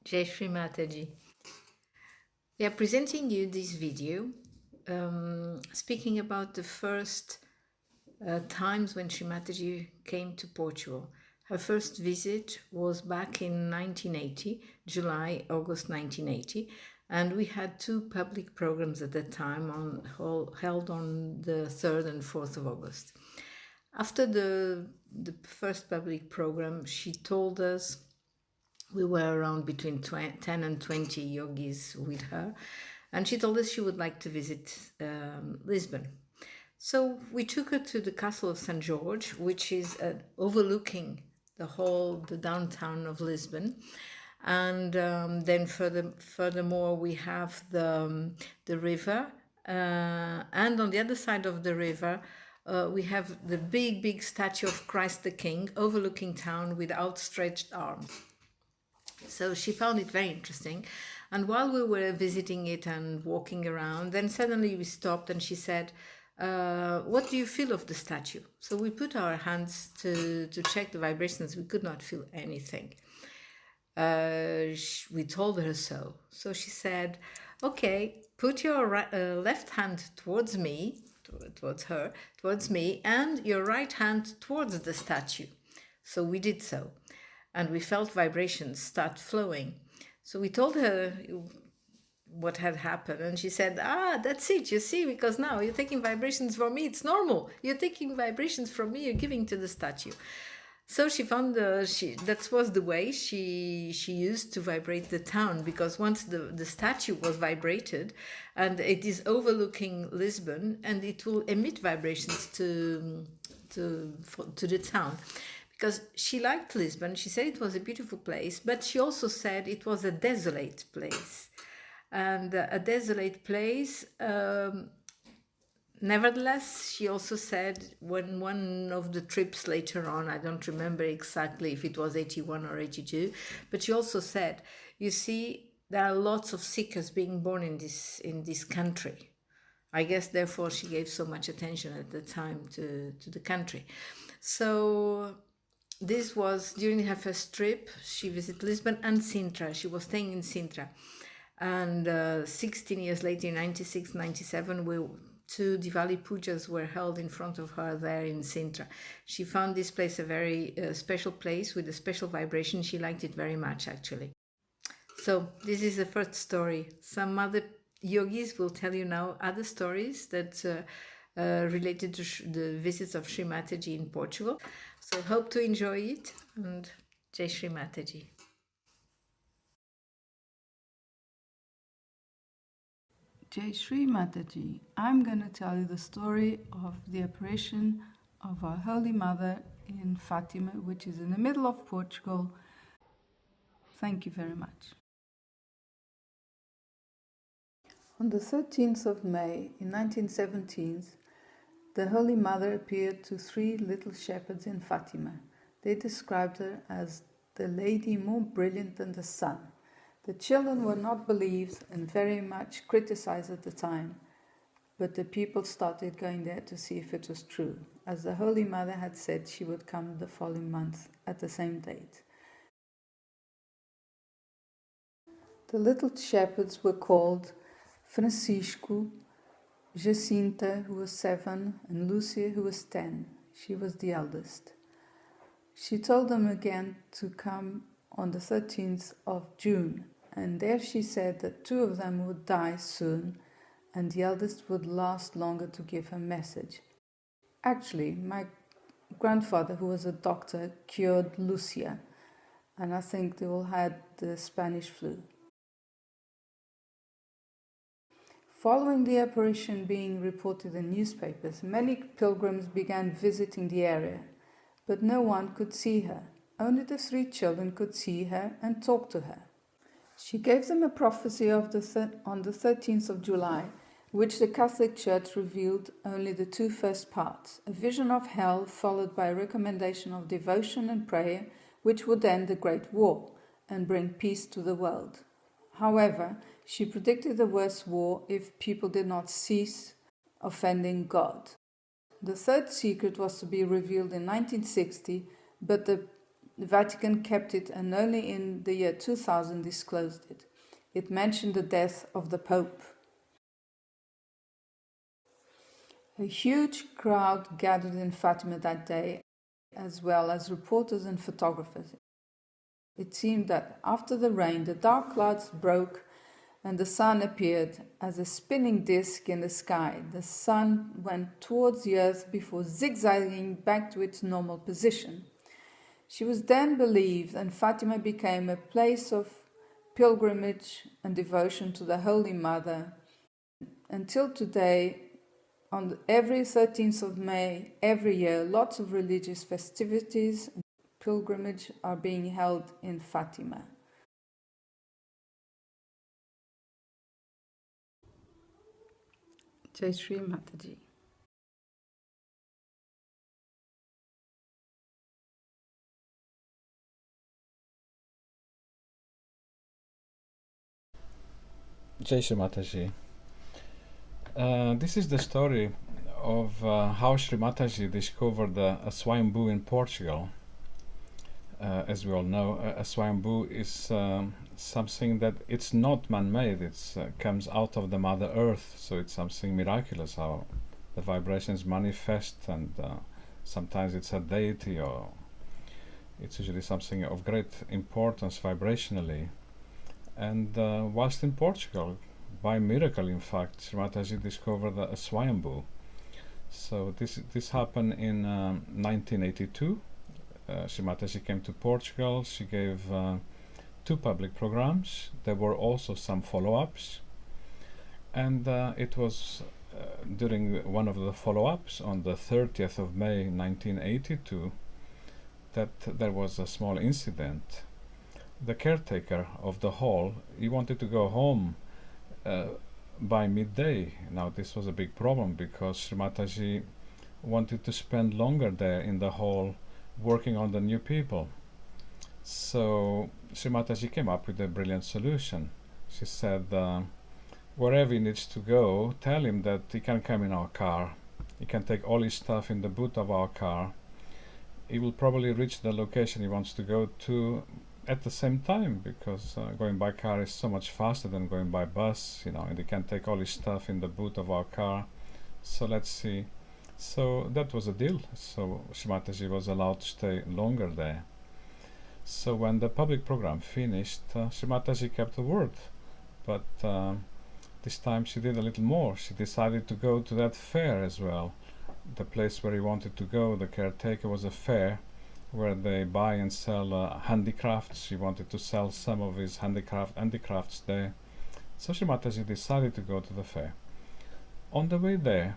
Jai Shri Mataji. We are presenting you this video speaking about the first times when Shri Mataji came to Portugal. Her first visit was back in 1980, July, August 1980, and we had two public programs at that time held on the 3rd and 4th of August. After the first public program, she told us, we were around between 10 and 20 yogis with her, and she told us she would like to visit Lisbon. So we took her to the castle of St. George, which is overlooking the downtown of Lisbon. And then furthermore, we have the river, and on the other side of the river, we have the big statue of Christ the King overlooking town with outstretched arms. So she found it very interesting. And while we were visiting it and walking around, then suddenly we stopped and she said, what do you feel of the statue? So we put our hands to check the vibrations. We could not feel anything. We told her so. So she said, okay, put your left hand towards me, towards me, and your right hand towards the statue. So we did so. And we felt vibrations start flowing. So we told her what had happened, and she said, that's it, you see, because now you're taking vibrations from me, it's normal. You're taking vibrations from me, you're giving to the statue. So she found that was the way she used to vibrate the town, because once the statue was vibrated, and it is overlooking Lisbon, and it will emit vibrations to the town. Because she liked Lisbon, she said it was a beautiful place, but she also said it was a desolate place. And a desolate place, nevertheless, she also said, when one of the trips later on, I don't remember exactly if it was 81 or 82, but she also said, you see, there are lots of seekers being born in this country. I guess therefore she gave so much attention at the time to the country. So this was during her first trip. She visited Lisbon and Sintra. She was staying in Sintra. And 16 years later, in 96, 97, two Diwali Pujas were held in front of her there in Sintra. She found this place a very special place with a special vibration. She liked it very much, actually. So this is the first story. Some other yogis will tell you now other stories that related to the visits of Shri Mataji in Portugal. So hope to enjoy it, and Jai Shri Mataji. Jai Shri Mataji. I'm going to tell you the story of the apparition of our Holy Mother in Fatima, which is in the middle of Portugal. Thank you very much. On the 13th of May in 1917, the Holy Mother appeared to three little shepherds in Fatima. They described her as the lady more brilliant than the sun. The children were not believed and very much criticized at the time, but the people started going there to see if it was true, as the Holy Mother had said she would come the following month at the same date. The little shepherds were called Francisco, Jacinta, who was 7, and Lucia, who was 10. She was the eldest. She told them again to come on the 13th of June, and there she said that 2 of them would die soon, and the eldest would last longer to give her message. Actually, my grandfather, who was a doctor, cured Lucia, and I think they all had the Spanish flu. Following the apparition being reported in newspapers, many pilgrims began visiting the area, but no one could see her. Only the 3 children could see her and talk to her. She gave them a prophecy on the 13th of July, which the Catholic Church revealed only the 2 first parts, a vision of hell followed by a recommendation of devotion and prayer, which would end the Great War and bring peace to the world. However, she predicted a worse war if people did not cease offending God. The third secret was to be revealed in 1960, but the the Vatican kept it and only in the year 2000 disclosed it. It mentioned the death of the Pope. A huge crowd gathered in Fatima that day, as well as reporters and photographers. It seemed that after the rain, the dark clouds broke and the sun appeared as a spinning disk in the sky. The sun went towards the earth before zigzagging back to its normal position. She was then believed, and Fatima became a place of pilgrimage and devotion to the Holy Mother. Until today, on every 13th of May, every year, lots of religious festivities and pilgrimage are being held in Fatima. Jai Shri Mataji. Jai Shri Mataji. This is the story of how Shri Mataji discovered a Swayambhu in Portugal. As we all know, a Swayambhu is something that it's not man-made, it comes out of the Mother Earth, so it's something miraculous how the vibrations manifest, and sometimes it's a deity, or it's usually something of great importance vibrationally. And whilst in Portugal, by miracle in fact, Shri Mataji discovered a Swayambhu. So this happened in 1982. Shri Mataji came to Portugal. She gave 2 public programs. There were also some follow-ups, and it was during one of the follow-ups on the 30th of May 1982 that there was a small incident. The caretaker of the hall, he wanted to go home by midday. Now this was a big problem because Shri Mataji wanted to spend longer there in the hall working on the new people. So Shri Mataji came up with a brilliant solution. She said, wherever he needs to go, tell him that he can come in our car. He can take all his stuff in the boot of our car. He will probably reach the location he wants to go to at the same time, because going by car is so much faster than going by bus, and he can take all his stuff in the boot of our car. So let's see. So that was a deal. So Shri Mataji was allowed to stay longer there. So when the public program finished, Shri Mataji kept the word, but this time she did a little more. She decided to go to that fair as well. The place where he wanted to go, the caretaker, was a fair where they buy and sell handicrafts. She wanted to sell some of his handicrafts there. So Shri Mataji decided to go to the fair. On the way there,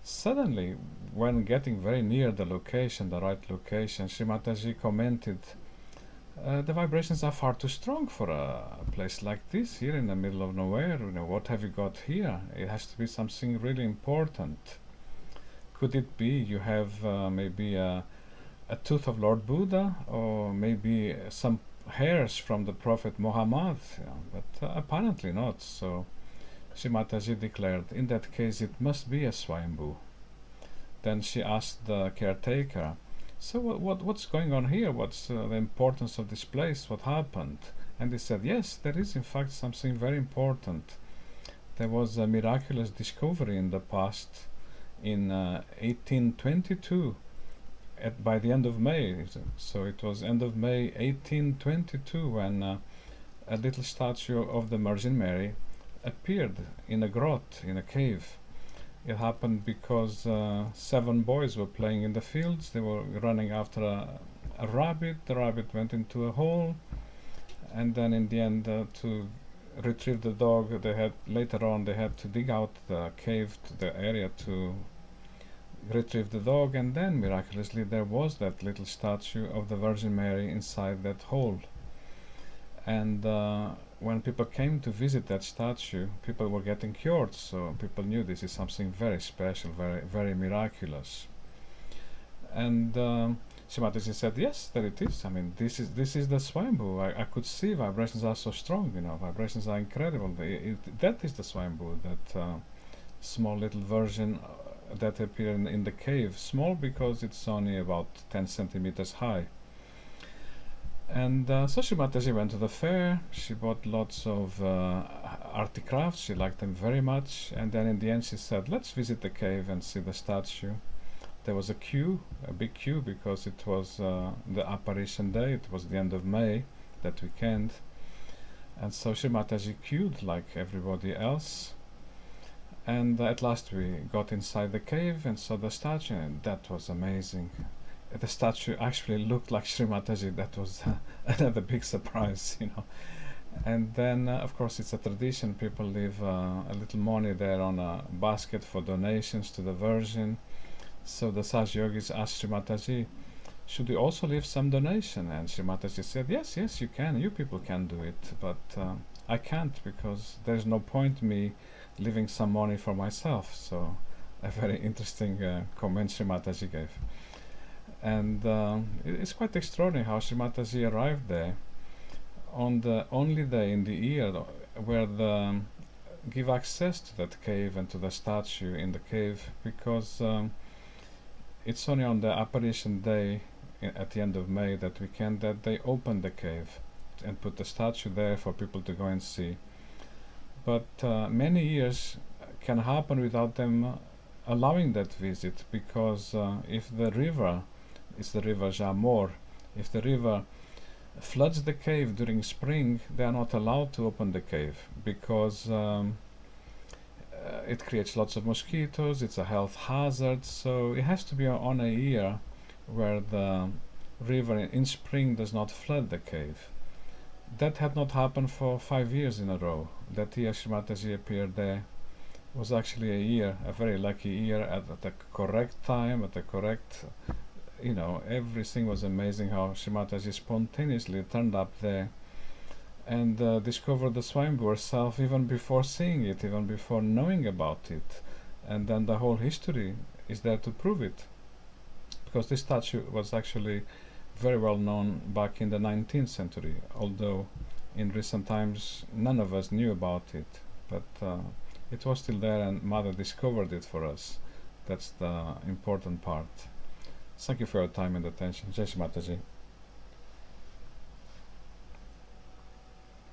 suddenly, when getting very near the location, the right location, Shri Mataji commented, the vibrations are far too strong for a place like this, here in the middle of nowhere. What have you got here? It has to be something really important. Could it be you have maybe a tooth of Lord Buddha, or maybe some hairs from the Prophet Muhammad? But apparently not. So Shri Mataji declared, in that case it must be a Swayambhu. Then she asked the caretaker, so what's going on here? What's the importance of this place? What happened? And he said, yes, there is in fact something very important. There was a miraculous discovery in the past in 1822 by the end of May. So it was end of May 1822 when a little statue of the Virgin Mary appeared in a grot, in a cave. It happened because 7 boys were playing in the fields. They were running after a rabbit. The rabbit went into a hole, and then in the end to retrieve the dog, later on they had to dig out the cave to the area to retrieve the dog, and then miraculously there was that little statue of the Virgin Mary inside that hole. And when people came to visit that statue, people were getting cured, so people knew this is something very special, very, very miraculous. And Shri Mataji said, yes, there it is. I mean, this is the Swayambhu. I could see vibrations are so strong, vibrations are incredible. That is the Swayambhu, that small little version that appeared in the cave. Small because it's only about 10 centimeters high. And so Shri Mataji went to the fair. She bought lots of articrafts. She liked them very much. And then in the end she said, let's visit the cave and see the statue. There was a queue, a big queue, because it was the apparition day. It was the end of May, that weekend. And so Shri Mataji queued like everybody else. And at last we got inside the cave and saw the statue, and that was amazing. The statue actually looked like Shri Mataji. That was another big surprise, you know. And then, of course, it's a tradition. People leave a little money there on a basket for donations to the Virgin. So the Saj Yogis asked Shri Mataji, should we also leave some donation? And Shri Mataji said, yes, you can. You people can do it. But I can't, because there's no point me leaving some money for myself. So a very interesting comment Shri Mataji gave. And it's quite extraordinary how Shri Mataji arrived there on the only day in the year where give access to that cave and to the statue in the cave, because it's only on the apparition day at the end of May, that weekend, that they open the cave and put the statue there for people to go and see. But many years can happen without them allowing that visit, because if the river, it's the river Jamor, if the river floods the cave during spring, they are not allowed to open the cave, because it creates lots of mosquitoes, it's a health hazard. So it has to be on a year where the river in spring does not flood the cave. That had not happened for 5 years in a row. That year Shri Mataji appeared there was actually a year, a very lucky year, at the correct time, at the correct, you know, everything was amazing how Shri Mataji spontaneously turned up there and discovered the Swayambhu herself, even before seeing it, even before knowing about it. And then the whole history is there to prove it, because this statue was actually very well known back in the 19th century, although in recent times none of us knew about it. But it was still there, and Mother discovered it for us. That's the important part. Thank you for your time and attention. Jai Shri Mataji.